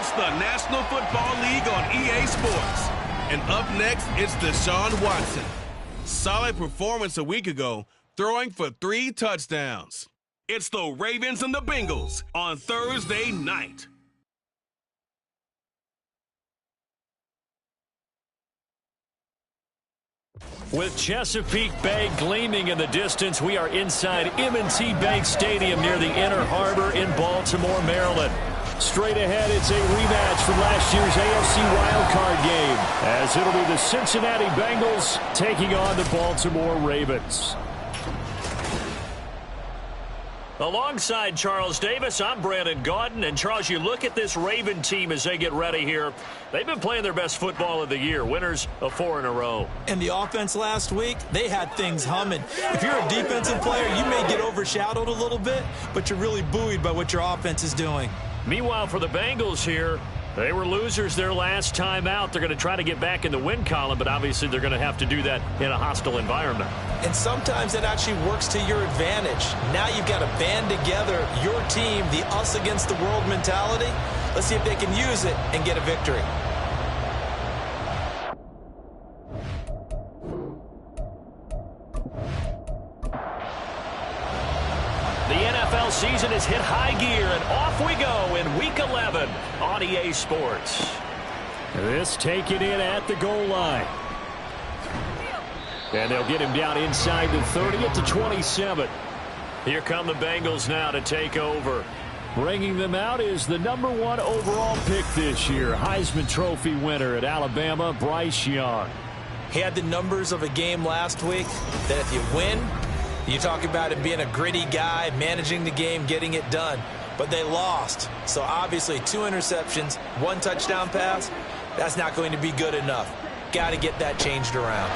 It's the National Football League on EA Sports. And up next, it's Deshaun Watson. Solid performance a week ago, throwing for 3 touchdowns. It's the Ravens and the Bengals on Thursday night. With Chesapeake Bay gleaming in the distance, we are inside M&T Bank Stadium near the Inner Harbor in Baltimore, Maryland. Straight ahead, it's a rematch from last year's AFC wildcard game, as it'll be the Cincinnati Bengals taking on the Baltimore Ravens. Alongside Charles Davis, I'm Brandon Gaudin. And, Charles, you look at this Raven team as they get ready here. They've been playing their best football of the year, winners of 4 in a row. And the offense last week, they had things humming. If you're a defensive player, you may get overshadowed a little bit, but you're really buoyed by what your offense is doing. Meanwhile, for the Bengals here, they were losers their last time out. They're going to try to get back in the win column, but obviously they're going to have to do that in a hostile environment. And sometimes it actually works to your advantage. Now you've got to band together your team, the us against the world mentality. Let's see if they can use it and get a victory. The NFL season has hit high gear, and off we go in Week 11 on EA Sports. This taken in at the goal line. And they'll get him down inside the 30 at the 27. Here come the Bengals now to take over. Bringing them out is the #1 overall pick this year, Heisman Trophy winner at Alabama, Bryce Young. He had the numbers of a game last week that if you win, you talk about him being a gritty guy, managing the game, getting it done. But they lost. So obviously 2 interceptions, 1 touchdown pass, that's not going to be good enough. Got to get that changed around.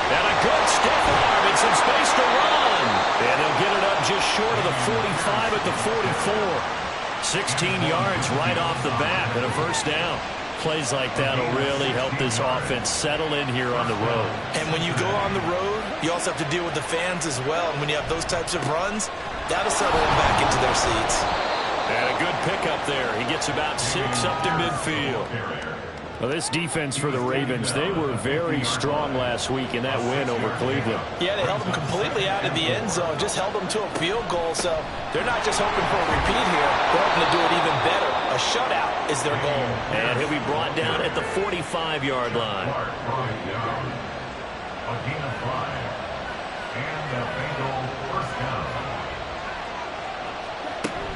And a good stiff arm and some space to run. And they'll get it up just short of the 45 at the 44. 16 yards right off the bat and a first down. Plays like that will really help this offense settle in here on the road. And when you go on the road, you also have to deal with the fans as well. And when you have those types of runs, that'll settle them back into their seats. And a good pickup there. He gets about 6 up to midfield. Well, this defense for the Ravens, they were very strong last week in that win over Cleveland. Yeah, they held them completely out of the end zone, just held them to a field goal. So they're not just hoping for a repeat here. They're hoping to do it even better. A shutout is their goal. And he'll be brought down at the 45-yard line.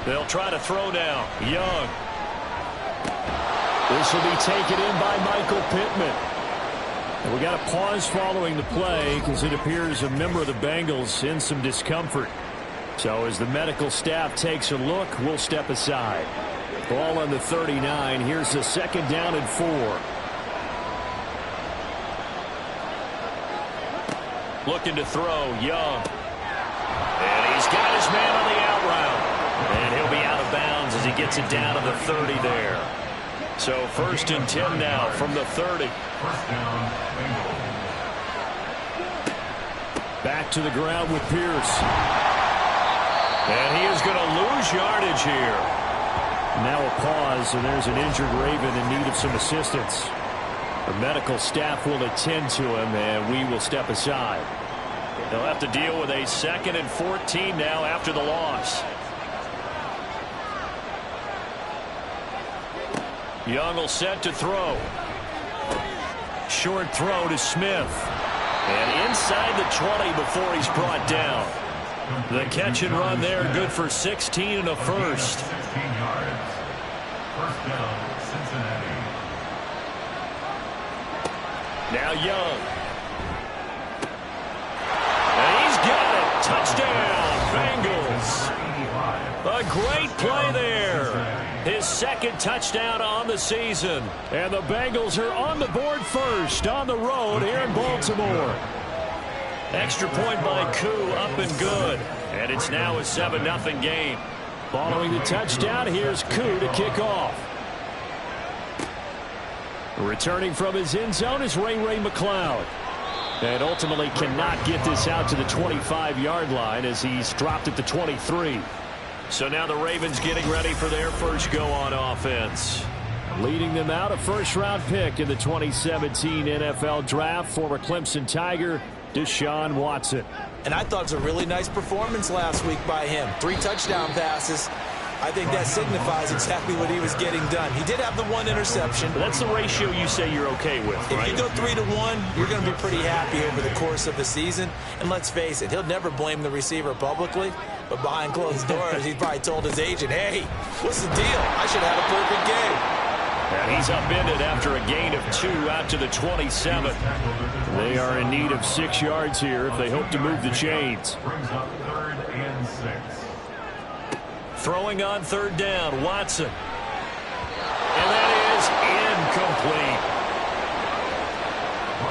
They'll try to throw now. Young. This will be taken in by Michael Pittman. And we got a pause following the play because it appears a member of the Bengals in some discomfort. So as the medical staff takes a look, we'll step aside. Ball on the 39. Here's the 2nd down and 4. Looking to throw, Young. And he's got his man on the out route. And he'll be out of bounds as he gets it down to the 30 there. So 1st and 10 now from the 30. Back to the ground with Pierce. And he is going to lose yardage here. Now a pause, and there's an injured Raven in need of some assistance. The medical staff will attend to him, and we will step aside. They'll have to deal with a 2nd and 14 now after the loss. Young will set to throw. Short throw to Smith. And inside the 20 before he's brought down. The catch and run there, good for 16 and a first. Now Young. And he's got it. Touchdown, Bengals. A great play there. His 2nd touchdown on the season. And the Bengals are on the board first on the road here in Baltimore. Extra point by Koo, up and good. And it's now a 7-0 game. Following the touchdown, here's Koo to kick off. Returning from his end zone is Ray McCloud. And ultimately cannot get this out to the 25-yard line as he's dropped at the 23. So now the Ravens getting ready for their first go on offense. Leading them out, a first-round pick in the 2017 NFL Draft, former Clemson Tiger, Deshaun Watson. And I thought it was a really nice performance last week by him. 3 touchdown passes. I think that signifies exactly what he was getting done. He did have the 1 interception. But that's the ratio you say you're okay with, right? If you go 3-to-1, you're going to be pretty happy over the course of the season. And let's face it, he'll never blame the receiver publicly. But behind closed doors, he's probably told his agent, hey, what's the deal? I should have had a perfect game. And he's upended after a gain of 2 out to the 27. They are in need of 6 yards here if they hope to move the chains. Throwing on 3rd down, Watson. And that is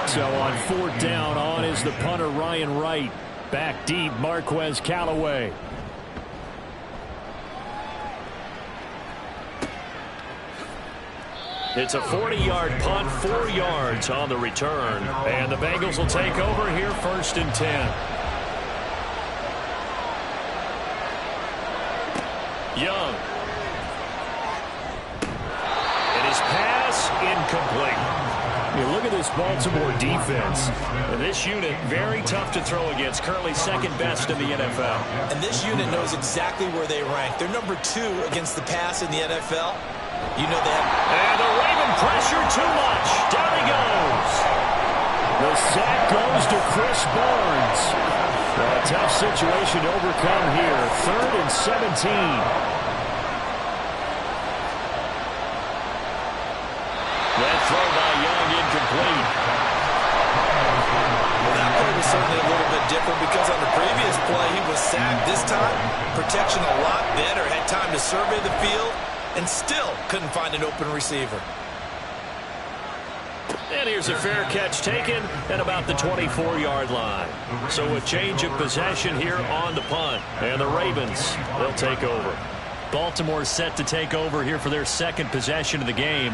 incomplete. So on 4th down, on is the punter Ryan Wright. Back deep, Marquez Callaway. It's a 40-yard punt, 4 yards on the return. And the Bengals will take over here 1st and 10. Young. And his pass incomplete. You look at this Baltimore defense. And this unit, very tough to throw against. Currently 2nd best in the NFL. And this unit knows exactly where they rank. They're number 2 against the pass in the NFL. You know that. And the Raven pressure too much. Down he goes. The sack goes to Chris Barnes. Well, a tough situation to overcome here. 3rd and 17. That throw by Young incomplete. Well, that play was certainly a little bit different because on the previous play he was sacked. This time, protection a lot better. Had time to survey the field and still couldn't find an open receiver. And here's a fair catch taken at about the 24-yard line. So a change of possession here on the punt. And the Ravens, they'll take over. Baltimore set to take over here for their 2nd possession of the game.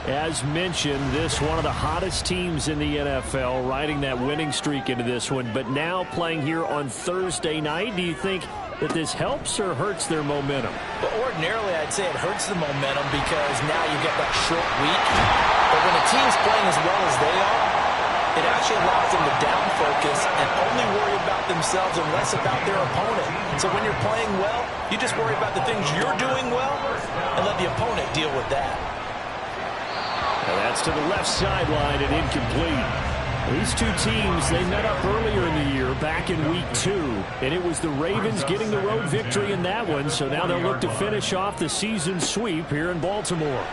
As mentioned, this one of the hottest teams in the NFL, riding that winning streak into this one. But now playing here on Thursday night, do you think that this helps or hurts their momentum? But ordinarily, I'd say it hurts the momentum because now you get that short week. But when a team's playing as well as they are, it actually allows them to down focus and only worry about themselves and less about their opponent. So when you're playing well, you just worry about the things you're doing well and let the opponent deal with that. And that's to the left sideline and incomplete. These two teams, they met up earlier in the year, back in week 2, and it was the Ravens getting the road victory in that one, so now they'll look to finish off the season sweep here in Baltimore.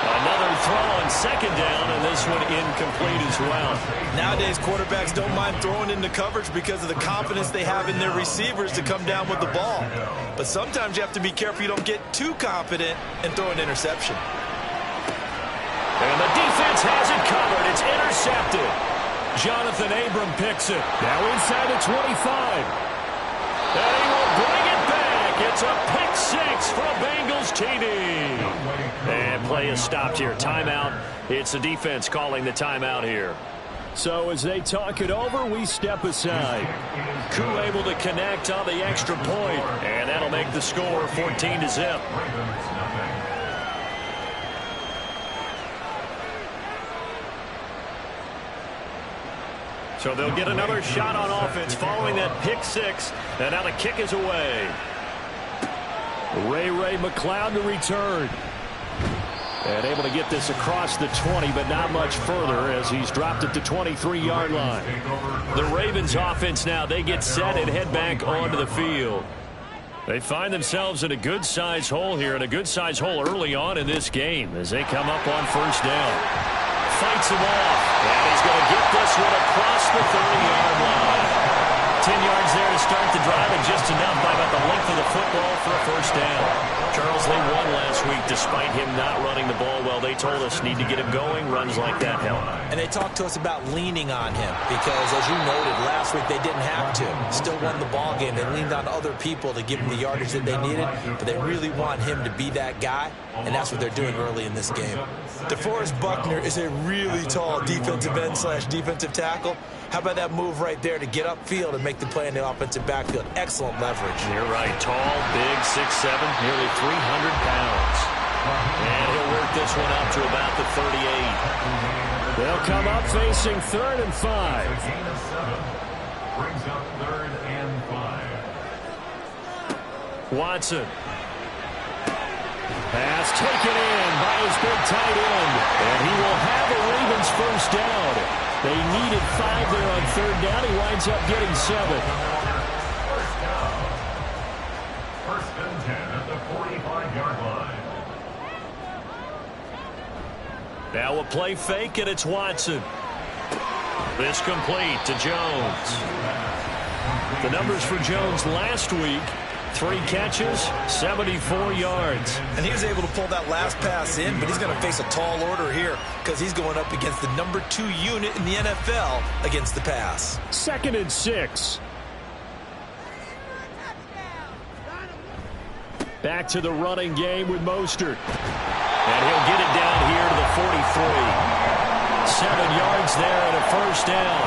Another throw on 2nd down, and this one incomplete as well. Nowadays, quarterbacks don't mind throwing into coverage because of the confidence they have in their receivers to come down with the ball. But sometimes you have to be careful you don't get too confident and throw an interception. And the defense has it covered. It's intercepted. Jonathan Abram picks it. Now inside the 25. And he will bring it back. It's a pick 6 for a Bengals TD. And play is stopped here. Timeout. It's the defense calling the timeout here. So as they talk it over, we step aside. Koo able to connect on the extra point. And that'll make the score 14-0. So they'll get another shot on offense following that pick 6. And now the kick is away. Ray McLeod to return. And able to get this across the 20, but not much further as he's dropped it to 23-yard line. The Ravens offense now, they get set and head back onto the field. They find themselves in a good-sized hole here, and a good-sized hole early on in this game as they come up on 1st down. Fights him off, and he's going to get this one across the 30-yard line. 10 yards there to start the drive, and just enough by about the length of the football for a 1st down. Charles, they won last week despite him not running the ball well. They told us need to get him going. Runs like that help. And they talked to us about leaning on him because, as you noted, last week they didn't have to. Still won the ball game. They leaned on other people to give him the yardage that they needed, but they really want him to be that guy, and that's what they're doing early in this game. DeForest Buckner is a really tall defensive end / defensive tackle. How about that move right there to get upfield and make the play in the offensive backfield? Excellent leverage. You're right. Tall, big, 6'7", nearly 300 pounds. And he'll work this one up to about the 38. They'll come up facing 3rd and 5. Brings up 3rd and 5. Watson. Pass taken in by his big tight end. And he will have the Ravens first down. They needed 5 there on 3rd down. He winds up getting 7. First down. 1st and 10 at the 45-yard line. Now a play fake, and it's Watson. This complete to Jones. The numbers for Jones last week: 3 catches, 74 yards. And he was able to pull that last pass in, but he's going to face a tall order here because he's going up against the number 2 unit in the NFL against the pass. 2nd and 6. Back to the running game with Mostert. And he'll get it down here to the 43. 7 yards there and a first down.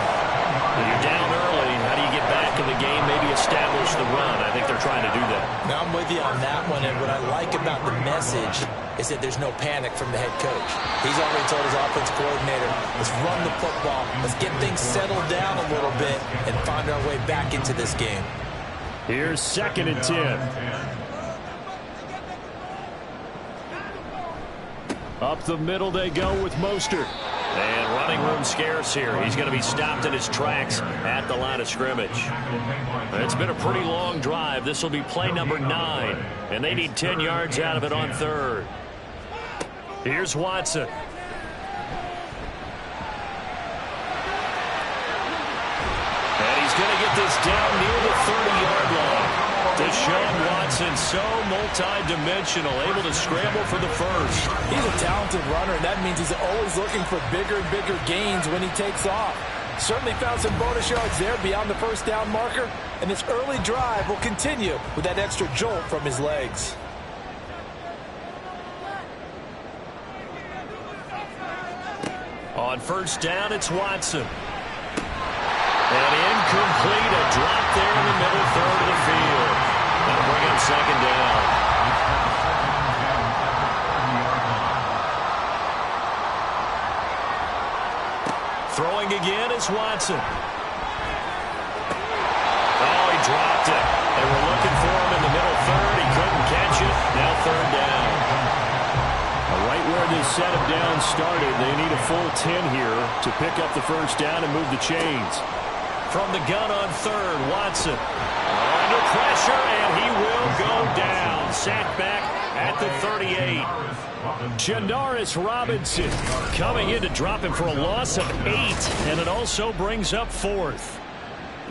When you're down early, how do you get back in the game, maybe establish the run? I think they're trying to do that. Now, I'm with you on that one, and what I like about the message is that there's no panic from the head coach. He's already told his offensive coordinator, let's run the football, let's get things settled down a little bit, and find our way back into this game. Here's 2nd and 10. Up the middle they go with Mostert. And running room scarce here. He's going to be stopped in his tracks at the line of scrimmage. It's been a pretty long drive. This will be play number 9. And they need 10 yards out of it on 3rd. Here's Watson. And he's going to get this down near the 30-yard line. Deshaun Watson, so multi-dimensional, able to scramble for the first. He's a talented runner, and that means he's always looking for bigger and bigger gains when he takes off. Certainly found some bonus yards there beyond the first down marker, and this early drive will continue with that extra jolt from his legs. On first down, it's Watson. And incomplete, a drop there in the middle third of the field. That'll bring up 2nd down. Throwing again is Watson. Oh, he dropped it. They were looking for him in the middle third. He couldn't catch it. Now 3rd down. Right where this set of downs started, they need a full 10 here to pick up the first down and move the chains. From the gun on 3rd, Watson under pressure, and he will go down. Sacked back at the 38. Janaris Robinson coming in to drop him for a loss of 8, and it also brings up 4th.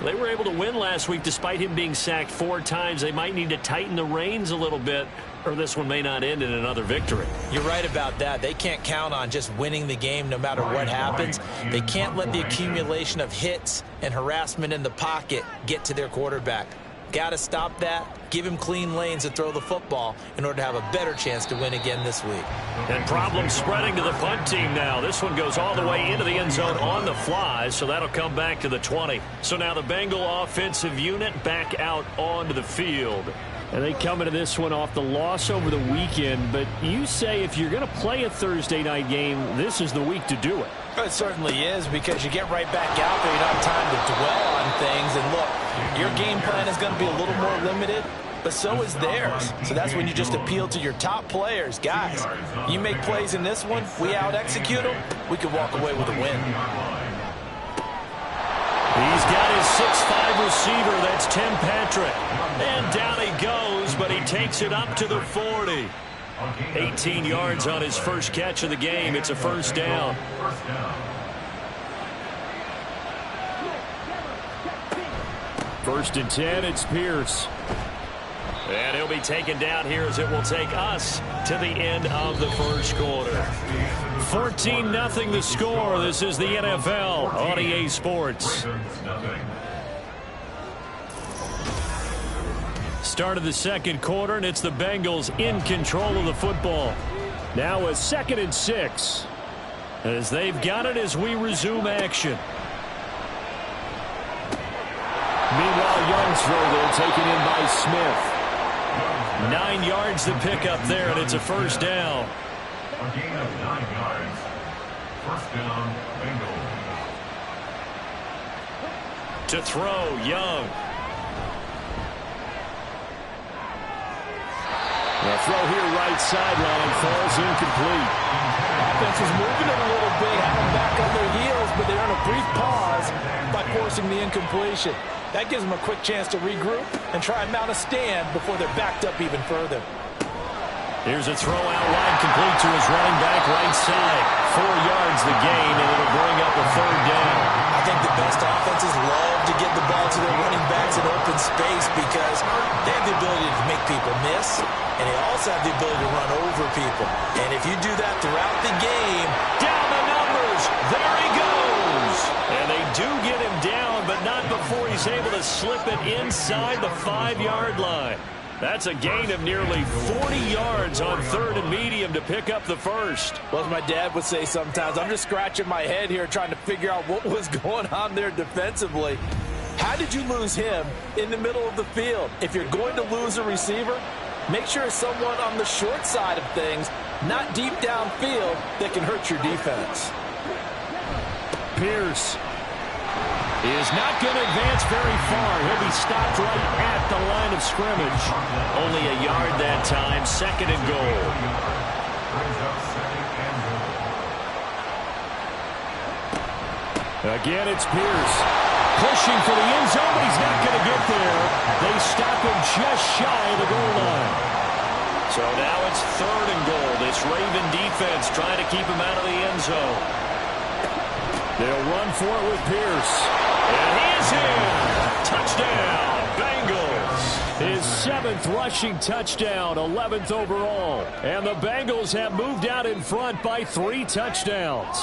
They were able to win last week despite him being sacked 4 times. They might need to tighten the reins a little bit, or this one may not end in another victory. You're right about that. They can't count on just winning the game no matter what happens. They can't let the accumulation of hits and harassment in the pocket get to their quarterback. Got to stop that, give him clean lanes to throw the football in order to have a better chance to win again this week. And problems spreading to the punt team now. This one goes all the way into the end zone on the fly, so that'll come back to the 20. So now the Bengal offensive unit back out onto the field. And they come into this one off the loss over the weekend, but you say if you're going to play a Thursday night game, this is the week to do it. It certainly is, because you get right back out there. You don't have time to dwell on things. And look, your game plan is going to be a little more limited, but so is theirs. So that's when you just appeal to your top players. Guys, you make plays in this one, we out-execute them, we can walk away with a win. He's got his 6'5" receiver. That's Tim Patrick. And down he goes, but he takes it up to the 40. 18 yards on his first catch of the game. It's a first down. First and 10, it's Pierce. And he'll be taken down here as it will take us to the end of the first quarter. 14-0 the score. This is the NFL on EA Sports. Start of the second quarter, and it's the Bengals in control of the football. Now a 2nd and 6. As they've got it as we resume action. Meanwhile, Young's throw there taken in by Smith. 9 yards to pick up there, and it's a first down. A gain of 9 yards. First down, Bengals. To throw, Young. The throw here, right sideline, falls incomplete. Offense was moving it a little bit, had them back on their heels, but they earned a brief pause by forcing the incompletion. That gives them a quick chance to regroup and try and mount a stand before they're backed up even further. Here's a throw out wide, complete to his running back, right side. 4 yards the gain, and it'll bring up a 3rd down. I think the best offenses love to get the ball to their running backs in open space because they have the ability to make people miss, and they also have the ability to run over people. And if you do that throughout the game, Down the numbers. There he goes. And they do get him down, but not before he's able to slip it inside the 5-yard line. That's a gain of nearly 40 yards on 3rd and medium to pick up the first. well, as my dad would say sometimes, I'm just scratching my head here trying to figure out what was going on there defensively. How did you lose him in the middle of the field? If you're going to lose a receiver, make sure it's someone on the short side of things, not deep downfield, that can hurt your defense. Pierce is not going to advance very far. He'll be stopped right at the line of scrimmage. Only a yard that time, 2nd and goal. Again, it's Pierce. Pushing for the end zone, but he's not going to get there. They stop him just shy of the goal line. So now it's 3rd and goal. This Raven defense trying to keep him out of the end zone. They'll run for it with Pierce. And he is in. Touchdown, Bengals. His 7th rushing touchdown, 11th overall. And the Bengals have moved out in front by 3 touchdowns.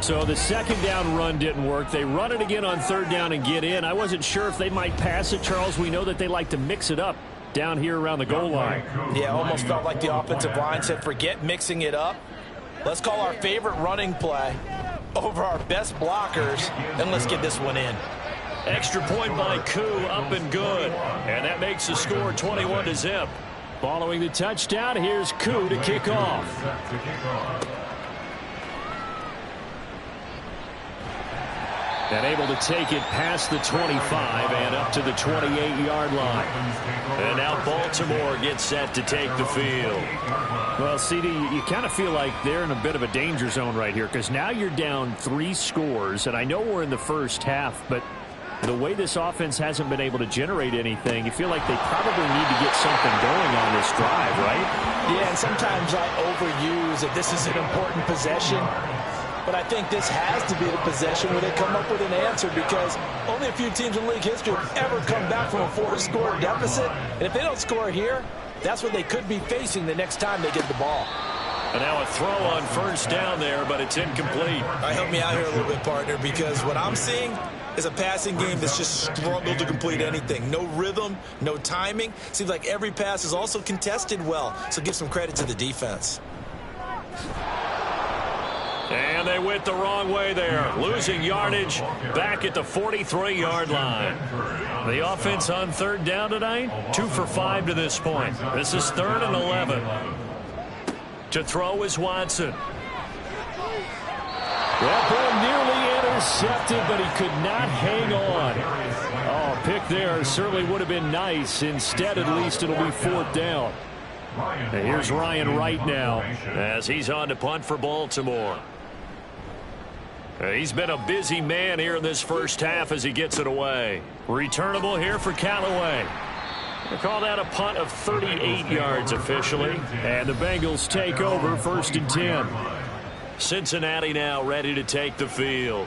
So the 2nd down run didn't work. They run it again on 3rd down and get in. I wasn't sure if they might pass it, Charles. We know that they like to mix it up down here around the goal line. Yeah, almost felt like the offensive line said, forget mixing it up. Let's call our favorite running play over our best blockers, and let's get this one in. Extra point by Koo, up and good. And that makes the score 21-0. Following the touchdown, here's Koo to kick off. And able to take it past the 25 and up to the 28-yard line. And now Baltimore gets set to take the field. Well, CD, you kind of feel like they're in a bit of a danger zone right here because now you're down 3 scores. And I know we're in the first half, but the way this offense hasn't been able to generate anything, you feel like they probably need to get something going on this drive, right? Yeah, and sometimes I overuse that this is an important possession. But I think this has to be the possession where they come up with an answer because only a few teams in league history have ever come back from a 4-score deficit. And if they don't score here, that's what they could be facing the next time they get the ball. And now a throw on 1st down there, but it's incomplete. All right, help me out here a little bit, partner, because what I'm seeing is a passing game that's just struggled to complete anything. No rhythm, no timing. Seems like every pass is also contested well, so give some credit to the defense. And they went the wrong way there. Losing yardage back at the 43-yard line. The offense on 3rd down tonight, 2 for 5 to this point. This is 3rd and 11. To throw is Watson. That ball nearly intercepted, but he could not hang on. Oh, pick there certainly would have been nice. Instead, at least it'll be 4th down. And here's Ryan Wright now as he's on to punt for Baltimore. He's been a busy man here in this first half as he gets it away. Returnable here for Callaway. They call that a punt of 38 yards officially. And the Bengals take over 1st and 10. Cincinnati now ready to take the field.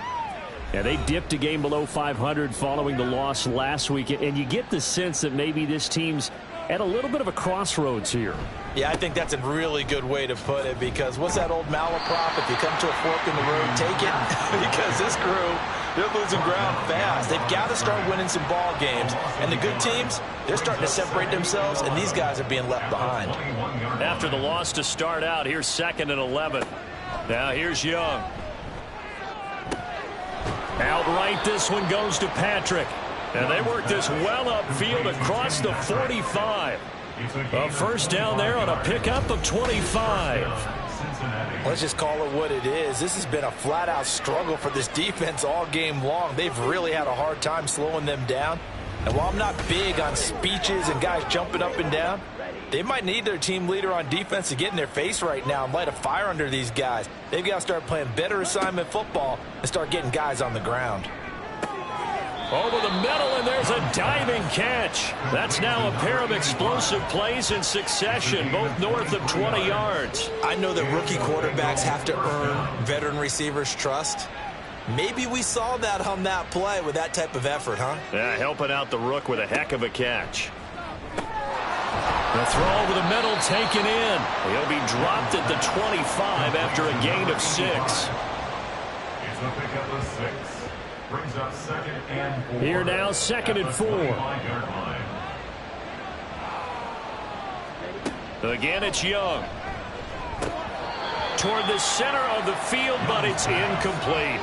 Yeah, they dipped a game below 500 following the loss last week. And you get the sense that maybe this team's at a little bit of a crossroads here. Yeah, I think that's a really good way to put it because what's that old malaprop? If you come to a fork in the road, take it because this crew they're losing ground fast. They've got to start winning some ball games. And the good teams, they're starting to separate themselves, and these guys are being left behind. After the loss to start out, here's 2nd and 11. Now here's Young. Outright, this one goes to Patrick. And they work this well upfield across the 45. A first down there on a pickup of 25. Let's just call it what it is. This has been a flat-out struggle for this defense all game long. They've really had a hard time slowing them down. And while I'm not big on speeches and guys jumping up and down, they might need their team leader on defense to get in their face right now and light a fire under these guys. They've got to start playing better assignment football and start getting guys on the ground. Over the middle, and there's a diving catch. That's now a pair of explosive plays in succession, both north of 20 yards. I know that rookie quarterbacks have to earn veteran receivers' trust. Maybe we saw that on that play with that type of effort, huh? Yeah, helping out the rook with a heck of a catch. The throw over the middle taken in. He'll be dropped at the 25 after a gain of 6. It's a pickup of 6. Brings up 2nd and 4. Here now, 2nd and 4. Again, it's Young. Toward the center of the field, but it's incomplete.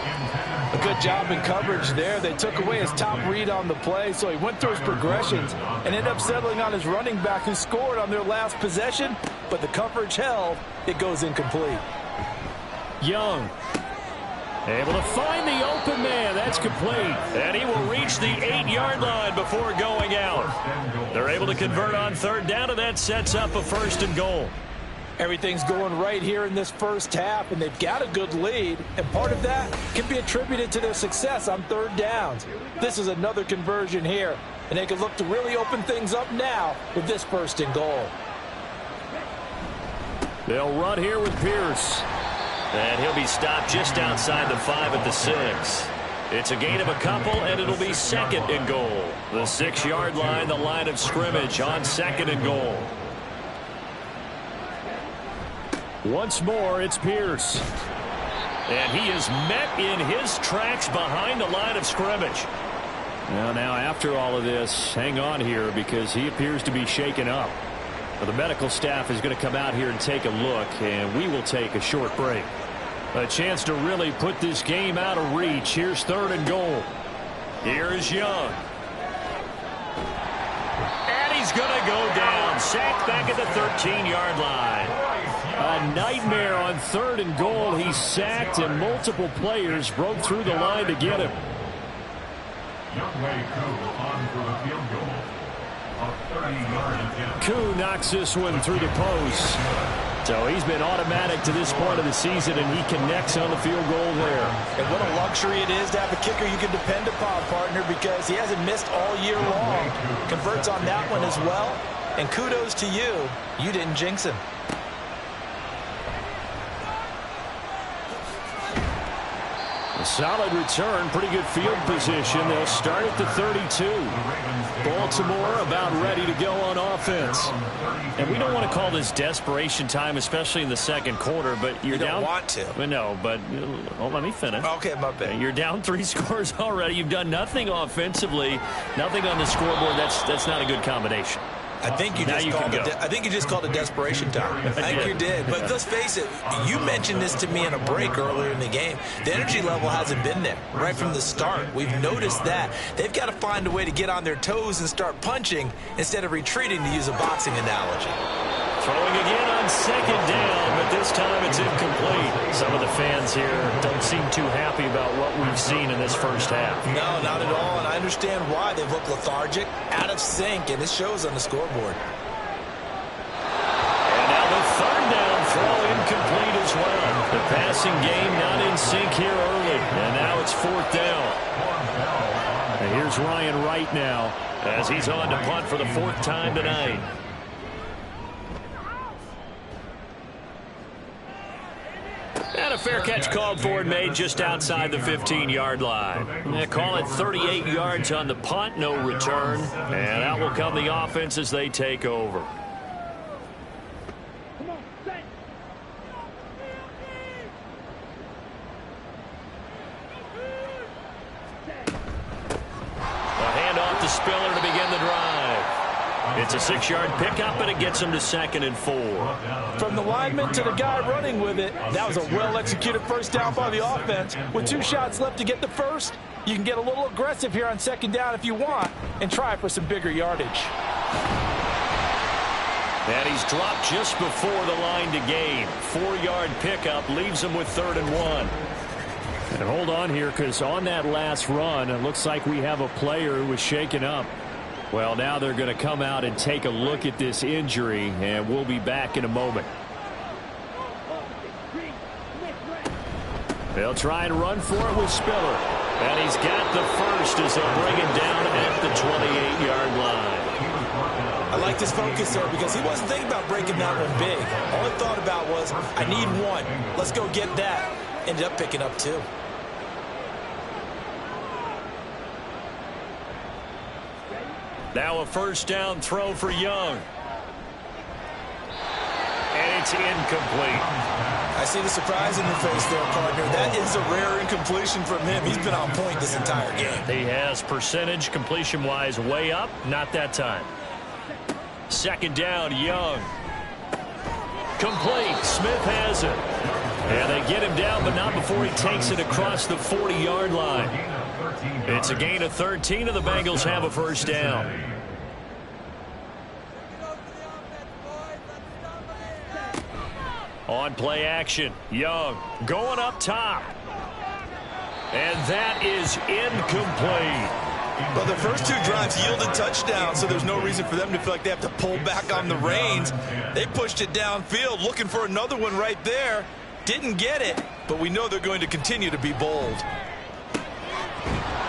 A good job in coverage there. They took away his top read on the play, so he went through his progressions and ended up settling on his running back who scored on their last possession, but the coverage held. It goes incomplete. Young able to find the open man. That's complete. And he will reach the 8-yard line before going out. They're able to convert on 3rd down, and that sets up a 1st and goal. Everything's going right here in this first half, and they've got a good lead, and part of that can be attributed to their success on 3rd downs. This is another conversion here, and they can look to really open things up now with this 1st and goal. They'll run here with Pierce. And he'll be stopped just outside the 5 at the 6. It's a gain of a couple, and it'll be 2nd and goal. The 6-yard line, the line of scrimmage on 2nd and goal. Once more, it's Pierce. And he is met in his tracks behind the line of scrimmage. Now after all of this, hang on here because he appears to be shaken up. But the medical staff is going to come out here and take a look, and we will take a short break. A chance to really put this game out of reach. Here's 3rd and goal. Here's Young. And he's going to go down. Sacked back at the 13-yard line. A nightmare on 3rd and goal. He's sacked, and multiple players broke through the line to get him. Koo knocks this one through the post. So he's been automatic to this point of the season, and he connects on the field goal there. And what a luxury it is to have a kicker you can depend upon, partner, because he hasn't missed all year long. Converts on that one as well. And kudos to you. You didn't jinx him. A solid return, pretty good field position. They'll start at the 32. Baltimore about ready to go on offense. And we don't want to call this desperation time, especially in the 2nd quarter, but you're down. You don't want to. No, but let me finish. Okay, my bad. You're down 3 scores already. You've done nothing offensively, nothing on the scoreboard. That's not a good combination. I think you just called it desperation time. I think you did. But let's face it, you mentioned this to me in a break earlier in the game. The energy level hasn't been there right from the start. We've noticed that. They've got to find a way to get on their toes and start punching instead of retreating, to use a boxing analogy. Throwing again on 2nd down, but this time it's incomplete. Some of the fans here don't seem too happy about what we've seen in this first half. No, not at all, and I understand why. They've looked lethargic, out of sync, and it shows on the scoreboard. And now the 3rd down throw incomplete as well. The passing game not in sync here early, and now it's 4th down. And here's Ryan Wright now as he's on to punt for the 4th time tonight. And a fair catch called for and made just outside the 15-yard line. They call it 38 yards on the punt, no return. And out will come the offense as they take over. Spiller to begin the drive. It's a 6-yard pickup, and it gets him to 2nd and 4. From the lineman to the guy running with it, that was a well-executed first down by the offense. With 2 shots left to get the first, you can get a little aggressive here on 2nd down if you want and try for some bigger yardage. And he's dropped just before the line to gain. 4-yard pickup leaves him with 3rd and 1. And hold on here, because on that last run, it looks like we have a player who was shaken up. Well, now they're going to come out and take a look at this injury, and we'll be back in a moment. They'll try and run for it with Spiller. And he's got the first as they'll bring him down at the 28-yard line. I like his focus there because he wasn't thinking about breaking that one big. All he thought about was, I need 1. Let's go get that. Ended up picking up 2. Now a first down throw for Young. And it's incomplete. I see the surprise in your face there, partner. That is a rare incompletion from him. He's been on point this entire game. He has percentage completion-wise way up. Not that time. 2nd down, Young. Complete. Smith has it. And they get him down, but not before he takes it across the 40-yard line. It's a gain of 13, and the Bengals have a first down. On play action, Young going up top. And that is incomplete. But the first 2 drives yielded touchdowns, so there's no reason for them to feel like they have to pull back on the reins. They pushed it downfield, looking for another one right there. Didn't get it, but we know they're going to continue to be bold.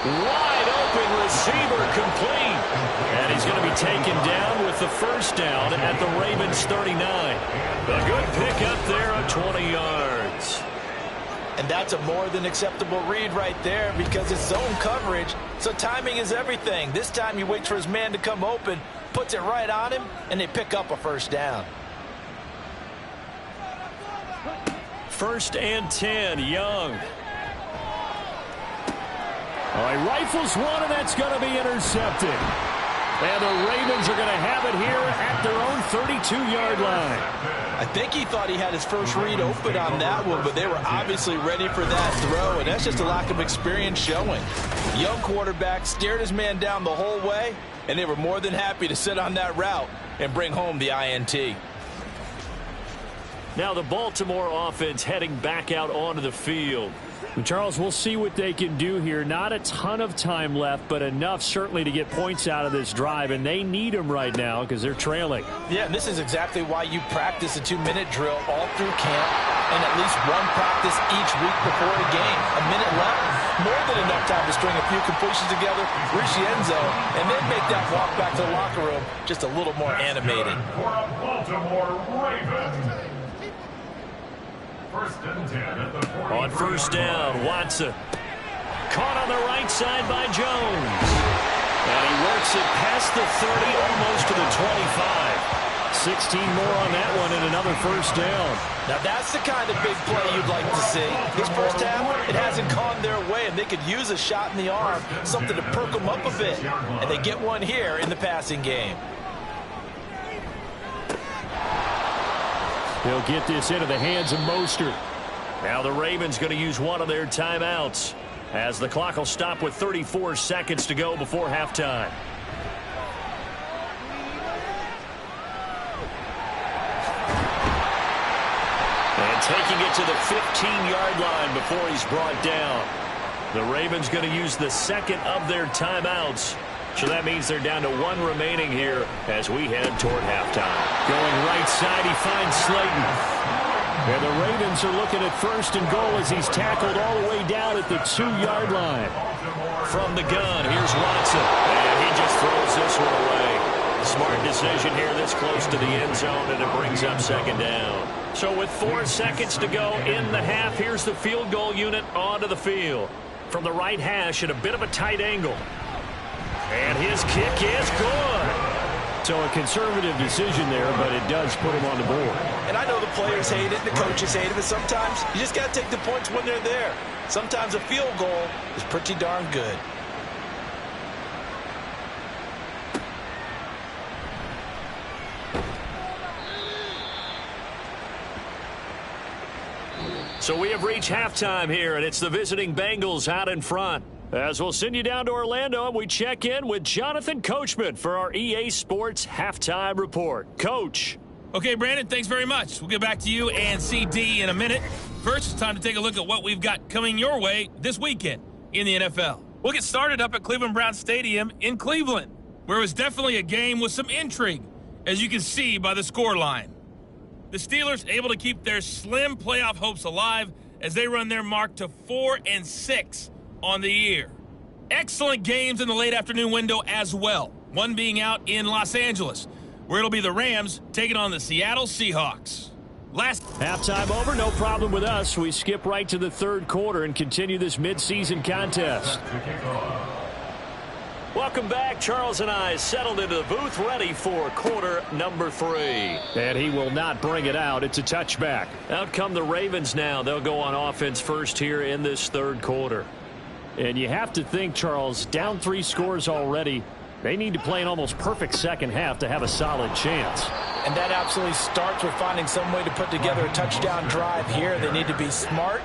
Wide open receiver complete. And he's going to be taken down with the first down at the Ravens 39. A good pickup there of 20 yards. And that's a more than acceptable read right there because it's zone coverage, so timing is everything. This time he waits for his man to come open, puts it right on him, and they pick up a first down. 1st and 10, Young. All right, rifles one, and that's going to be intercepted. And the Ravens are going to have it here at their own 32-yard line. I think he thought he had his first read open on that one, but they were obviously ready for that throw, and that's just a lack of experience showing. Young quarterback stared his man down the whole way, and they were more than happy to sit on that route and bring home the INT. Now the Baltimore offense heading back out onto the field. And Charles, we'll see what they can do here. Not a ton of time left, but enough certainly to get points out of this drive, and they need them right now because they're trailing. Yeah, and this is exactly why you practice a 2-minute drill all through camp and at least one practice each week before a game. A minute left, more than enough time to string a few completions together, reach the end zone, and then make that walk back to the locker room just a little more animated. For a Baltimore Ravens. 1st and 10 at the 40. On first down, Watson. Caught on the right side by Jones. And he works it past the 30, almost to the 25. 16 more on that one and another first down. Now that's the kind of big play you'd like to see. This first half, it hasn't gone their way, and they could use a shot in the arm, something to perk them up a bit. And they get one here in the passing game. They'll get this into the hands of Mostert. Now the Ravens going to use one of their timeouts as the clock will stop with 34 seconds to go before halftime. And taking it to the 15-yard line before he's brought down. The Ravens going to use the second of their timeouts. So that means they're down to 1 remaining here as we head toward halftime. Going right side, he finds Slayton. And the Ravens are looking at 1st and goal as he's tackled all the way down at the 2-yard line. From the gun, here's Watson. And he just throws this one away. Smart decision here this close to the end zone, and it brings up 2nd down. So with 4 seconds to go in the half, here's the field goal unit onto the field. From the right hash at a bit of a tight angle. And his kick is good. So a conservative decision there, but it does put him on the board. And I know the players hate it, the coaches hate it, but sometimes you just got to take the points when they're there. Sometimes a field goal is pretty darn good. So we have reached halftime here, and it's the visiting Bengals out in front. As we'll send you down to Orlando, and we check in with Jonathan Coachman for our EA Sports Halftime Report. Coach. Okay, Brandon, thanks very much. We'll get back to you and CD in a minute. First, it's time to take a look at what we've got coming your way this weekend in the NFL. We'll get started up at Cleveland Browns Stadium in Cleveland, where it was definitely a game with some intrigue, as you can see by the scoreline. The Steelers able to keep their slim playoff hopes alive as they run their mark to 4-6 on the year. Excellent games in the late afternoon window as well, one being out in Los Angeles, where it'll be the Rams taking on the Seattle Seahawks. Last halftime over, no problem with us. We skip right to the third quarter and continue this midseason contest. Welcome back. Charles and I settled into the booth ready for quarter number 3. And he will not bring it out. It's a touchback. Out come the Ravens now. They'll go on offense first here in this third quarter. And you have to think, Charles, down 3 scores already. They need to play an almost perfect second half to have a solid chance. And that absolutely starts with finding some way to put together a touchdown drive here. They need to be smart,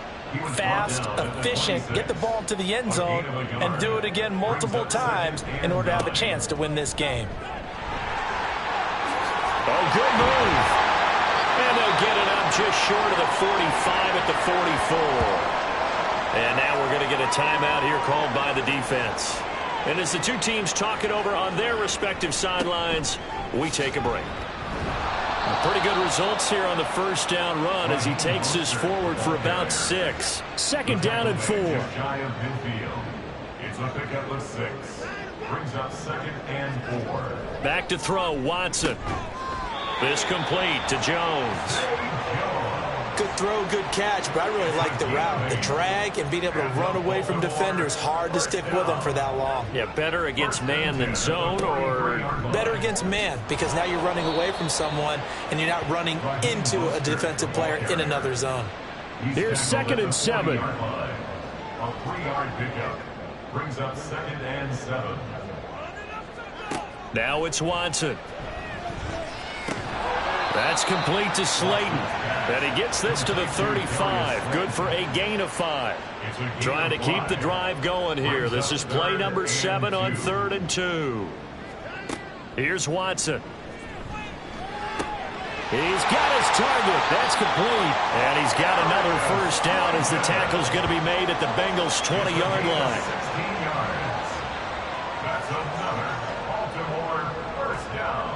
fast, efficient, get the ball to the end zone, and do it again multiple times in order to have a chance to win this game. Oh, good move. And they'll get it up just short of the 45 at the 44. And now we're going to get a timeout here called by the defense. And as the two teams talk it over on their respective sidelines, we take a break. Pretty good results here on the first down run as he takes us forward for about 6. Second down and 4. Shy of midfield. It's a pickup of 6. Brings up second and 4. Back to throw, Watson. This complete to Jones. Good throw, good catch, but I really like the route. The drag and being able to run away from defenders, hard to stick with them for that long. Yeah, better against man than zone, or? Better against man, because now you're running away from someone and you're not running into a defensive player in another zone. Here's second and 7. A 3-yard pickup. Brings up second and 7. Now it's Watson. That's complete to Slayton. And he gets this to the 35. Good for a gain of 5. Trying to keep the drive going here. This is play number 7 on 3rd and 2. Here's Watson. He's got his target. That's complete. And he's got another first down as the tackle's going to be made at the Bengals' 20-yard line. 16 yards. That's another Baltimore first down.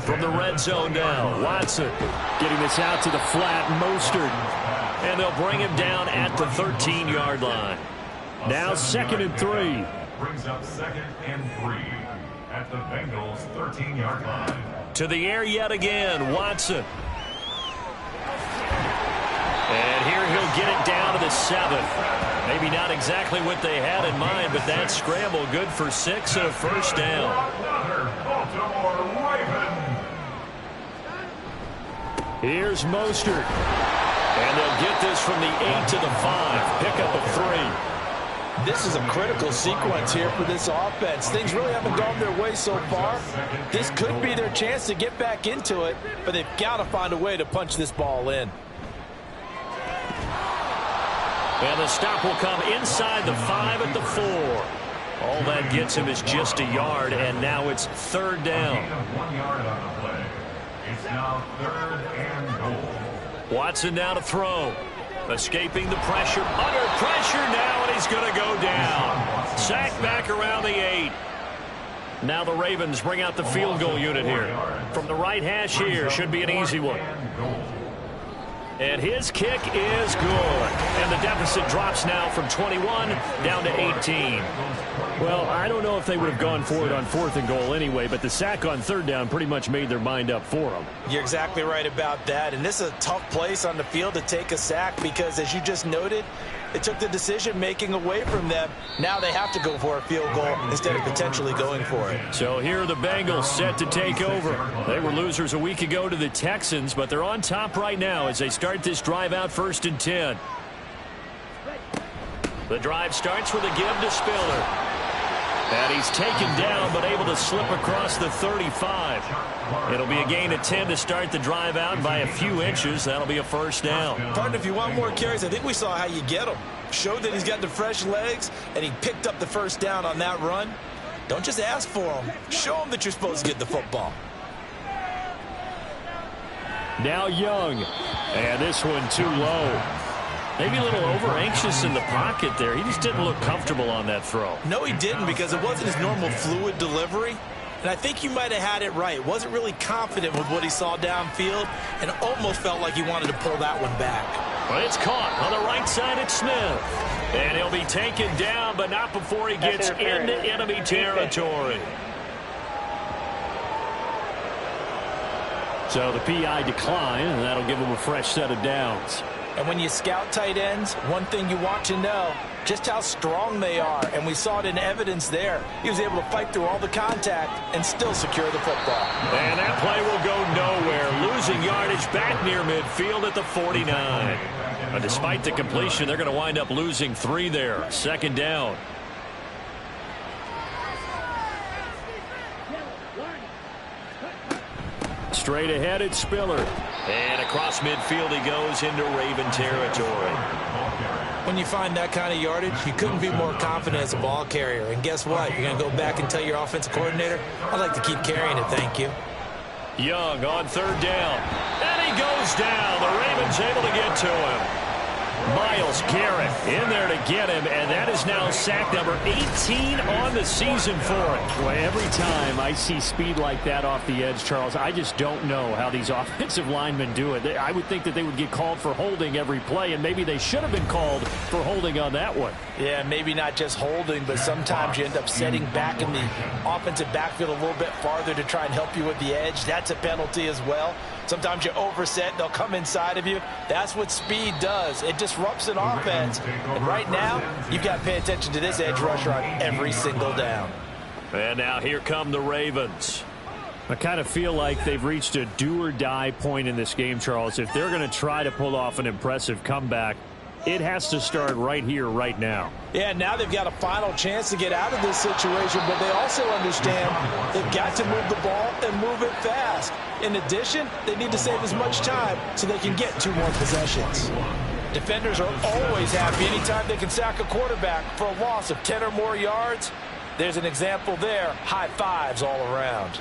From the red zone now, Watson getting this out to the flat, Mostert. And they'll bring him down at the 13-yard line. Now second and 3. Brings up second and 3 at the Bengals' 13-yard line. To the air yet again, Watson. And here he'll get it down to the 7. Maybe not exactly what they had in mind, but that scramble good for 6 and a first down. Another Baltimore Raven. Here's Mostert. And they'll get this from the 8 to the 5. Pickup of 3. This is a critical sequence here for this offense. Things really haven't gone their way so far. This could be their chance to get back into it, but they've got to find a way to punch this ball in. And the stop will come inside the 5 at the 4. All that gets him is just a yard, and now it's 3rd down. 1 yard on the play. It's now 3rd and goal. Watson now to throw. Escaping the pressure. Under pressure now, and he's going to go down. Sacked back around the 8. Now the Ravens bring out the field goal unit here. From the right hash here, should be an easy one. And his kick is good. And the deficit drops now from 21 down to 18. Well, I don't know if they would have gone for it on 4th and goal anyway, but the sack on 3rd down pretty much made their mind up for them. You're exactly right about that. And this is a tough place on the field to take a sack because, as you just noted, it took the decision-making away from them. Now they have to go for a field goal instead of potentially going for it. So here are the Bengals set to take over. They were losers a week ago to the Texans, but they're on top right now as they start this drive out 1st and 10. The drive starts with a give to Spiller. And he's taken down, but able to slip across the 35. It'll be a gain of 10 to start the drive out by a few inches. That'll be a first down. Partner, if you want more carries, I think we saw how you get them. Showed that he's got the fresh legs, and he picked up the first down on that run. Don't just ask for them. Show them that you're supposed to get the football. Now Young. And this one too low. Maybe a little over-anxious in the pocket there. He just didn't look comfortable on that throw. No, he didn't, because it wasn't his normal fluid delivery. And I think you might have had it right. Wasn't really confident with what he saw downfield and almost felt like he wanted to pull that one back. Well, it's caught on the right side at Smith. And he'll be taken down, but not before he gets into enemy territory. So the PI decline, and that'll give him a fresh set of downs. And when you scout tight ends, one thing you want to know, just how strong they are. And we saw it in evidence there. He was able to fight through all the contact and still secure the football. And that play will go nowhere. Losing yardage back near midfield at the 49. But despite the completion, they're going to wind up losing 3 there. Second down. Straight ahead, it's Spiller. And across midfield he goes into Raven territory. When you find that kind of yardage, you couldn't be more confident as a ball carrier. And guess what? You're going to go back and tell your offensive coordinator, I'd like to keep carrying it, thank you. Young on third down. And he goes down. The Ravens able to get to him. Myles Garrett in there to get him, and that is now sack number 18 on the season for him. Boy, every time I see speed like that off the edge, Charles, I just don't know how these offensive linemen do it. I would think that they would get called for holding every play, and maybe they should have been called for holding on that one. Yeah, maybe not just holding, but sometimes you end up setting back in the offensive backfield a little bit farther to try and help you with the edge. That's a penalty as well. Sometimes you overset, they'll come inside of you. That's what speed does. It disrupts an offense. And right now, you've got to pay attention to this edge rusher on every single down. And now here come the Ravens. I kind of feel like they've reached a do-or-die point in this game, Charles. If they're going to try to pull off an impressive comeback, it has to start right here, right now. Yeah, now they've got a final chance to get out of this situation, but they also understand they've got to move the ball and move it fast. In addition, they need to save as much time so they can get 2 more possessions. Defenders are always happy anytime they can sack a quarterback for a loss of 10 or more yards. There's an example there. High fives all around.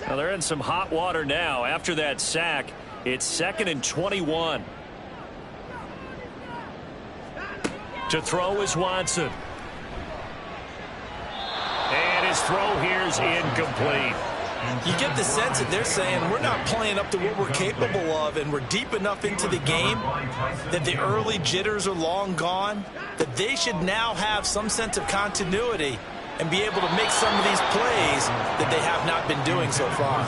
Well, they're in some hot water now. After that sack, it's 2nd and 21. To throw is Watson. And his throw here is incomplete. You get the sense that they're saying we're not playing up to what we're capable of, and we're deep enough into the game that the early jitters are long gone, that they should now have some sense of continuity and be able to make some of these plays that they have not been doing so far.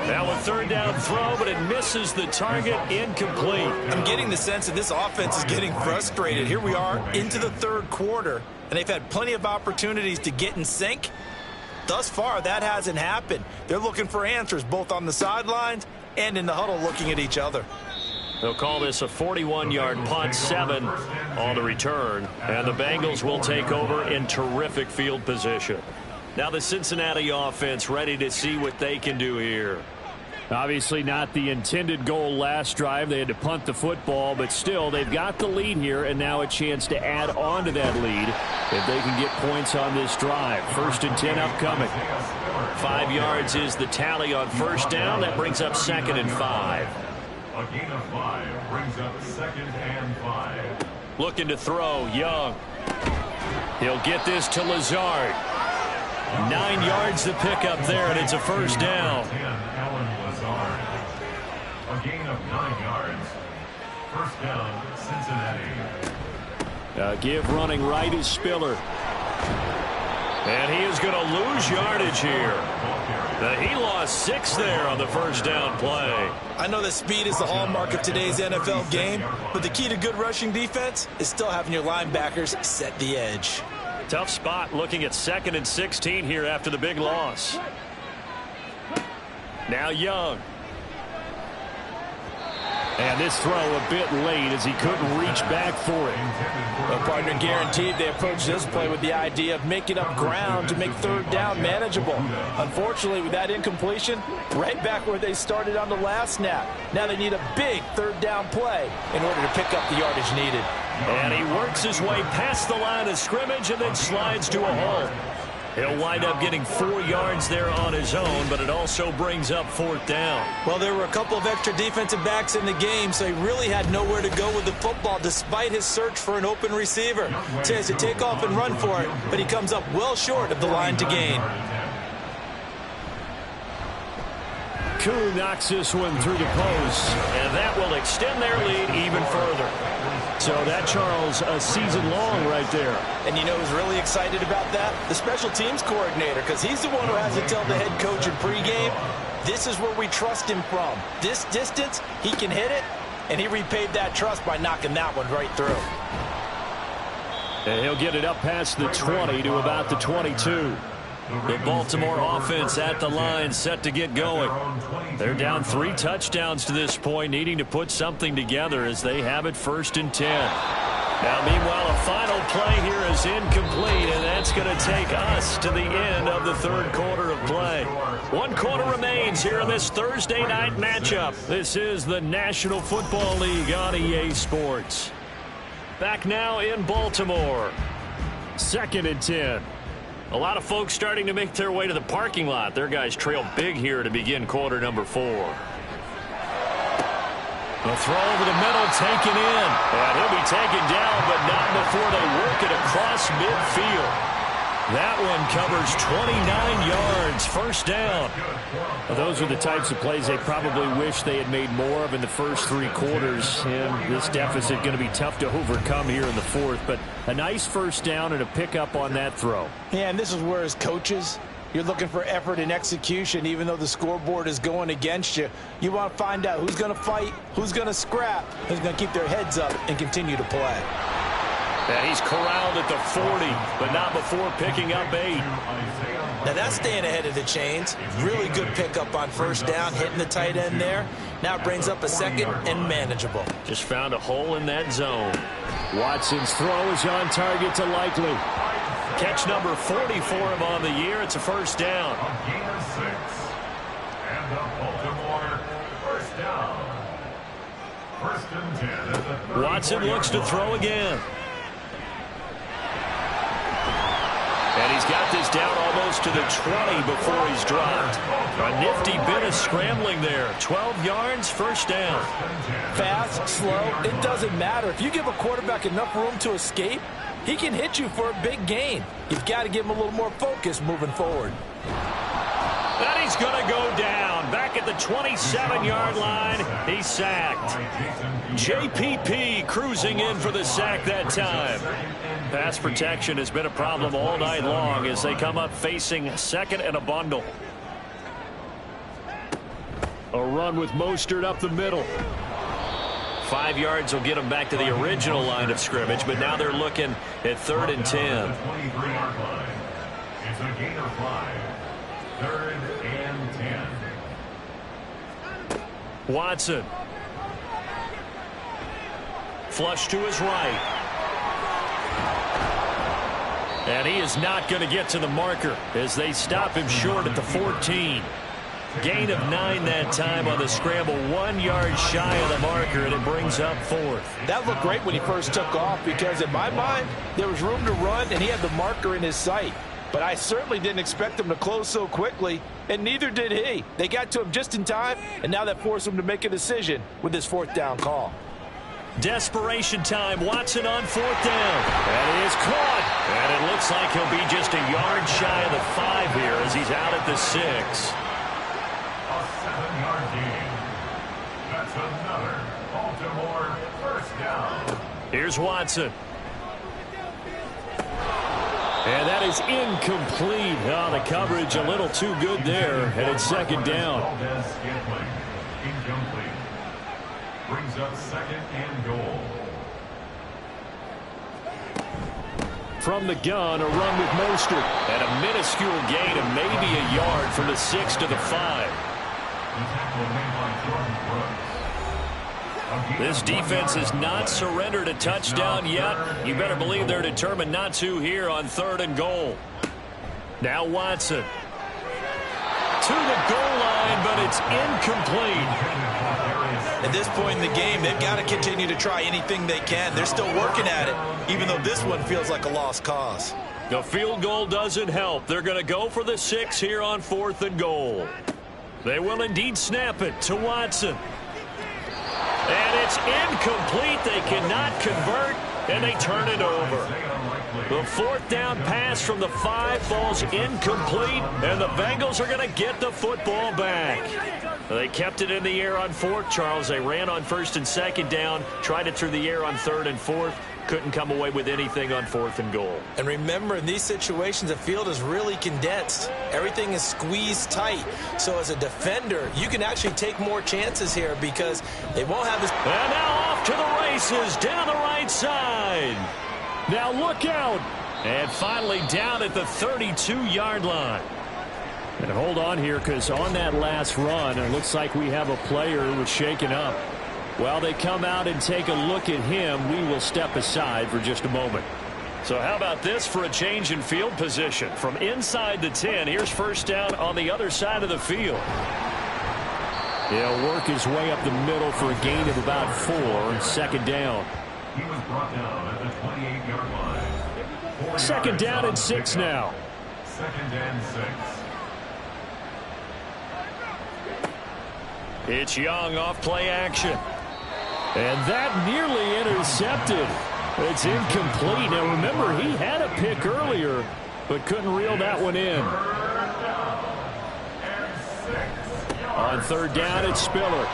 Now a third down throw, but it misses the target, incomplete. I'm getting the sense that this offense is getting frustrated. Here we are into the third quarter, and they've had plenty of opportunities to get in sync. Thus far, that hasn't happened. They're looking for answers both on the sidelines and in the huddle looking at each other. They'll call this a 41-yard punt, 7 on the return. And the Bengals will take over in terrific field position. Now the Cincinnati offense ready to see what they can do here. Obviously not the intended goal last drive. They had to punt the football, but still they've got the lead here, and now a chance to add on to that lead if they can get points on this drive. 1st and 10 upcoming. 5 yards is the tally on first down. That brings up 2nd and 5. A gain of 5 brings up 2nd and 5. Looking to throw, Young. He'll get this to Lazard. 9 yards to pick up there, and it's a first down. A gain of 9 yards. First down, Cincinnati. Give running right is Spiller. And he is going to lose yardage here. He lost 6 there on the first down play. I know that speed is the hallmark of today's NFL game, but the key to good rushing defense is still having your linebackers set the edge. Tough spot looking at 2nd and 16 here after the big loss. Now Young. And this throw a bit late as he couldn't reach back for it. The partner guaranteed they approached this play with the idea of making up ground to make third down manageable. Unfortunately, with that incompletion, right back where they started on the last snap. Now they need a big third down play in order to pick up the yardage needed. And he works his way past the line of scrimmage and then slides to a halt. He'll wind up getting 4 yards there on his own, but it also brings up 4th down. Well, there were a couple of extra defensive backs in the game, so he really had nowhere to go with the football despite his search for an open receiver. So he has to take off and run for it, but he comes up well short of the line to gain. Koo knocks this one through the post, and that will extend their lead even further. So that, Charles, a season long right there. And you know who's really excited about that? The special teams coordinator, because he's the one who has to tell the head coach in pregame, this is where we trust him from. This distance, he can hit it, and he repaid that trust by knocking that one right through. And he'll get it up past the 20 to about the 22. The Baltimore offense at the line, set to get going. They're down 3 touchdowns to this point, needing to put something together as they have it 1st and 10. Now, meanwhile, a final play here is incomplete, and that's going to take us to the end of the 3rd quarter of play. 1 quarter remains here in this Thursday night matchup. This is the National Football League on EA Sports. Back now in Baltimore. 2nd and 10. A lot of folks starting to make their way to the parking lot. Their guys trail big here to begin quarter number 4. The throw over the middle taken in. And he'll be taken down, but not before they work it across midfield. That one covers 29 yards. 1st down. Well, those are the types of plays they probably wish they had made more of in the first 3 quarters. And this deficit going to be tough to overcome here in the 4th. But a nice 1st down and a pickup on that throw. Yeah, and this is where as coaches, you're looking for effort and execution. Even though the scoreboard is going against you, you want to find out who's going to fight, who's going to scrap, who's going to keep their heads up and continue to play. And he's corralled at the 40, but not before picking up 8. Now that's staying ahead of the chains. Really good pickup on 1st down, hitting the tight end there. Now it brings up a 2nd and manageable. Just found a hole in that zone. Watson's throw is on target to Likely. Catch number 40 for him on the year. It's a 1st down. A gain of 6. And the Baltimore 1st down. 1st and 10 at the Watson looks to throw again. And he's got this down almost to the 20 before he's dropped. A nifty bit of scrambling there. 12 yards, 1st down. Fast, slow, it doesn't matter. If you give a quarterback enough room to escape, he can hit you for a big gain. You've got to give him a little more focus moving forward. And he's going to go down. Back at the 27-yard line, he's sacked. JPP cruising in for the sack that time. Pass protection has been a problem all night long as they come up facing 2nd and a bundle. A run with Mostert up the middle. 5 yards will get them back to the original line of scrimmage, but now they're looking at 3rd and 10. 23-yard line. It's a gain of 5. 3rd and 10. Watson. Flush to his right. And he is not going to get to the marker as they stop him short at the 14. Gain of 9 that time on the scramble. 1 yard shy of the marker, and it brings up 4th. That looked great when he first took off because in my mind, there was room to run and he had the marker in his sight. But I certainly didn't expect him to close so quickly, and neither did he. They got to him just in time, and now that forced him to make a decision with his 4th down call. Desperation time. Watson on 4th down. And he is caught. And it looks like he'll be just a yard shy of the 5 here as he's out at the 6. A 7-yard gain. That's another Baltimore 1st down. Here's Watson. And that is incomplete. Oh, the coverage a little too good there. And it's 2nd down. Incomplete. Brings up 2nd and goal. From the gun, a run with Mostert. And a minuscule gain of maybe a yard from the 6 to the 5. The tackle made by Jordan Brooks. A This defense has not surrendered a touchdown yet. You better believe they're determined not to here on 3rd and goal. Now Watson. To the goal line, but it's incomplete. At this point in the game, they've got to continue to try anything they can. They're still working at it, even though this one feels like a lost cause. The field goal doesn't help. They're going to go for the 6 here on 4th and goal. They will indeed snap it to Watson. And it's incomplete. They cannot convert, and they turn it over. The 4th down pass from the 5 falls incomplete, and the Bengals are going to get the football back. They kept it in the air on 4th, Charles. They ran on 1st and 2nd down, tried it through the air on 3rd and 4th. Couldn't come away with anything on 4th and goal. And remember, in these situations, the field is really condensed. Everything is squeezed tight. So as a defender, you can actually take more chances here because they won't have as... And now off to the races, down the right side. Now look out. And finally down at the 32-yard line. And hold on here, because on that last run, it looks like we have a player who was shaken up. While they come out and take a look at him, we will step aside for just a moment. So how about this for a change in field position? From inside the 10, here's 1st down on the other side of the field. He'll work his way up the middle for a gain of about 4, 2nd down. He was brought down at the 28-yard line. 2nd down and 6 now. 2nd and 6. It's Young off play action. And that nearly intercepted. It's incomplete. Now remember, he had a pick earlier, but couldn't reel that one in. On 3rd down, it's Spiller.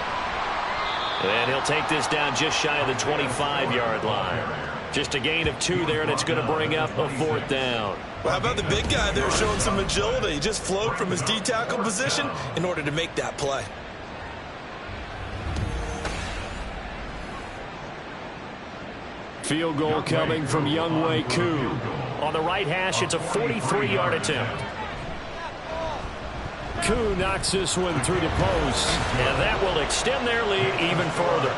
And he'll take this down just shy of the 25-yard line. Just a gain of 2 there, and it's going to bring up a 4th down. Well, how about the big guy there showing some agility? He just flowed from his D-tackle position in order to make that play. Field goal coming from Younghoe Koo. On the right hash, it's a 43-yard attempt. Koo knocks this one through the post, and that will extend their lead even further.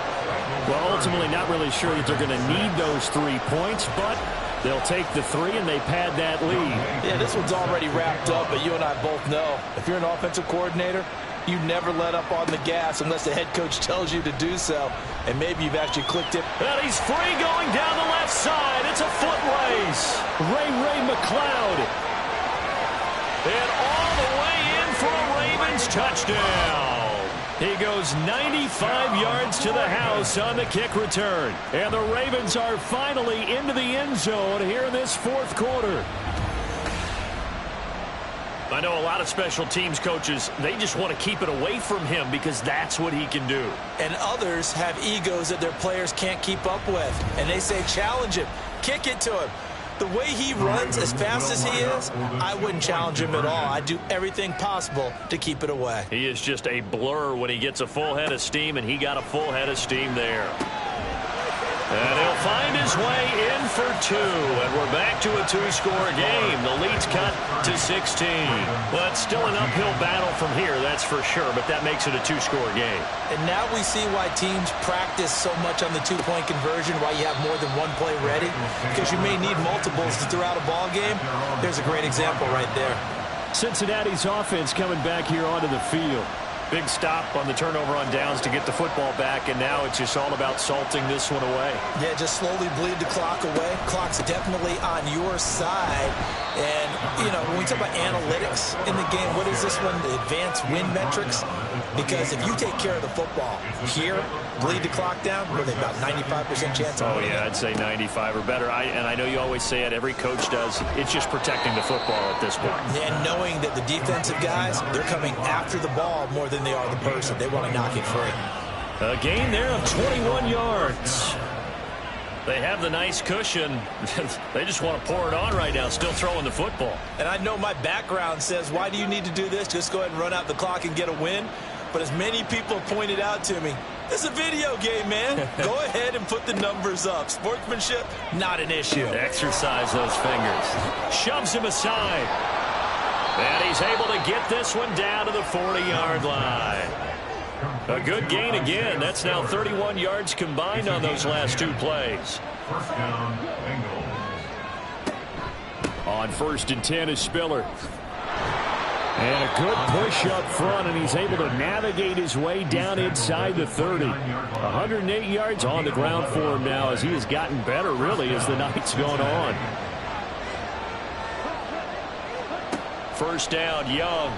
Well, ultimately not really sure that they're going to need those 3 points, but they'll take the 3 and they pad that lead. Yeah, this one's already wrapped up, but you and I both know if you're an offensive coordinator, you never let up on the gas unless the head coach tells you to do so, and maybe you've actually clicked it. And he's free going down the left side. It's a foot race. Ray McLeod. And all the way in for a Ravens touchdown. He goes 95 yards to the house on the kick return. And the Ravens are finally into the end zone here in this 4th quarter. I know a lot of special teams coaches, they just want to keep it away from him because that's what he can do. And others have egos that their players can't keep up with. And they say, challenge him, kick it to him. The way he runs as fast as he is, I wouldn't challenge him at all. I'd do everything possible to keep it away. He is just a blur when he gets a full head of steam, and he got a full head of steam there. And he'll find his way in for 2, and we're back to a 2-score game. The lead's cut to 16. Well, it's still an uphill battle from here, that's for sure, but that makes it a 2-score game. And now we see why teams practice so much on the 2-point conversion, why you have more than one play ready, because you may need multiples to throw out a ball game. There's a great example right there. Cincinnati's offense coming back here onto the field. Big stop on the turnover on downs to get the football back, and now it's just all about salting this one away. Yeah, just slowly bleed the clock away. Clock's definitely on your side. And, you know, when we talk about analytics in the game, what is this one? The advanced win metrics? Because if you take care of the football here, bleed the clock down, what are they, about 95% chance of winning? Yeah, I'd say 95 or better. And I know you always say it, every coach does. It's just protecting the football at this point. And knowing that the defensive guys, they're coming after the ball more than they are the person. They want to knock it free. A gain there of 21 yards. They have the nice cushion. They just want to pour it on right now, still throwing the football. And I know my background says, why do you need to do this? Just go ahead and run out the clock and get a win. But as many people have pointed out to me, it's a video game, man. Go ahead and put the numbers up. Sportsmanship, not an issue. Exercise those fingers. Shoves him aside. And he's able to get this one down to the 40-yard line. A good gain again. That's now 31 yards combined on those last two plays. First down, Bengals. On 1st and 10 is Spiller. And a good push up front, and he's able to navigate his way down inside the 30. 108 yards on the ground for him now as he has gotten better, really, as the night's gone on. First down, Young.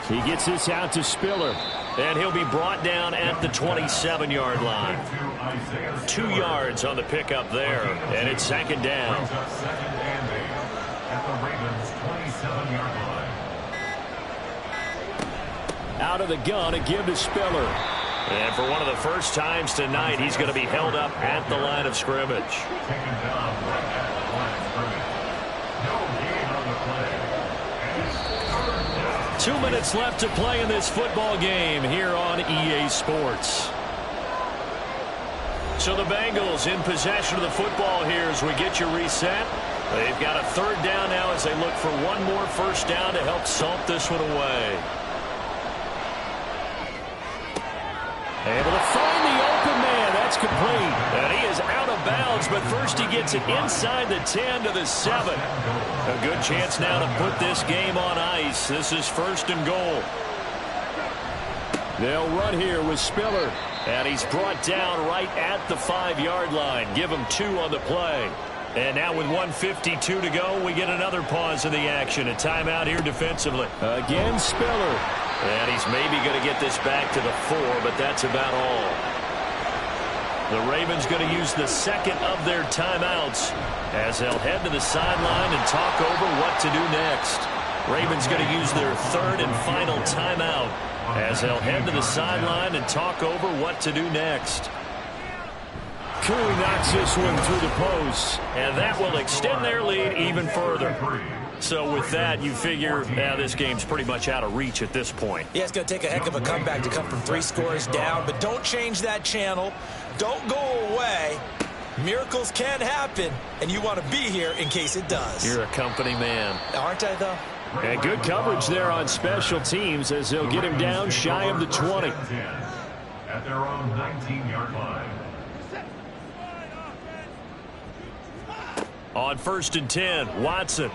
He gets this out to Spiller. And he'll be brought down at the 27-yard line. 2 yards on the pickup there, and it's second down. At the Ravens' 27-yard line. Out of the gun, a give to Spiller. And for one of the first times tonight, he's going to be held up at the line of scrimmage. Taken down right at the line of scrimmage. No gain on the play. And it's third down. 2 minutes left to play in this football game here on EA Sports. So the Bengals in possession of the football here as we get you reset. They've got a third down now as they look for one more first down to help salt this one away. Able to find the open man. That's complete. And he is out of bounds, but first he gets it inside the 10 to the 7. A good chance now to put this game on ice. This is 1st and goal. They'll run here with Spiller. And he's brought down right at the 5-yard line. Give him 2 on the play. And now with 1:52 to go, we get another pause in the action. A timeout here defensively. Again, Spiller. And he's maybe going to get this back to the 4, but that's about all. The Ravens going to use the second of their timeouts as they'll head to the sideline and talk over what to do next. Ravens going to use their third and final timeout as they'll head to the sideline and talk over what to do next. Cooley knocks this one through the post. And that will extend their lead even further. So with that, you figure this game's pretty much out of reach at this point. Yeah, it's going to take a heck of a comeback to come from 3 scores down, but don't change that channel. Don't go away. Miracles can happen, and you want to be here in case it does. You're a company man. Aren't I, though? And good coverage there on special teams as they'll get him down shy of the 20. At their own 19-yard line. On 1st and 10, Watson.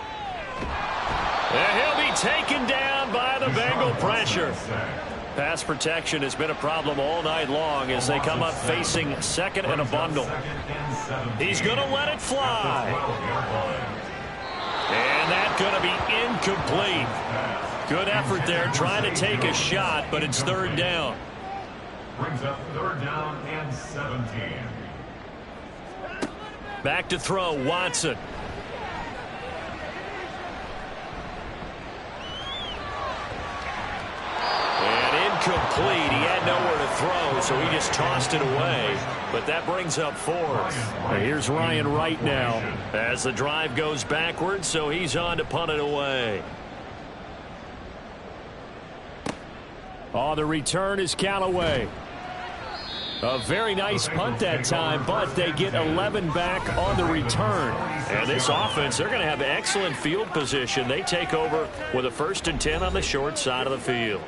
And he'll be taken down by the Bengal pressure. Pass protection has been a problem all night long as they come up facing second and a bundle. He's going to let it fly. And that's going to be incomplete. Good effort there trying to take a shot, but it's third down. Brings up third down and 17. Back to throw, Watson. And incomplete. He had nowhere to throw, so he just tossed it away. But that brings up 4th. Here's Ryan Wright now. As the drive goes backwards, so he's on to punt it away. Oh, the return is Callaway. A very nice punt that time, but they get 11 back on the return. And this offense, they're going to have excellent field position. They take over with a 1st and 10 on the short side of the field.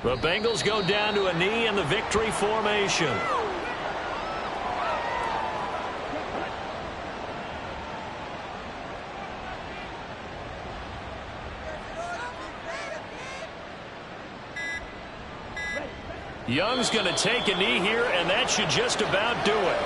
The Bengals go down to a knee in the victory formation. Young's going to take a knee here, and that should just about do it.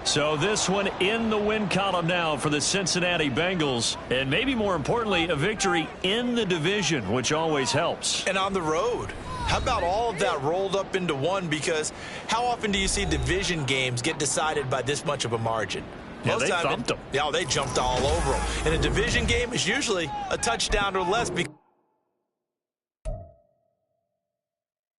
So this one in the win column now for the Cincinnati Bengals. And maybe more importantly, a victory in the division, which always helps. And on the road. How about all of that rolled up into one? Because how often do you see division games get decided by this much of a margin? Yeah, they thumped them. Yeah, they jumped all over them. And a division game is usually a touchdown or less because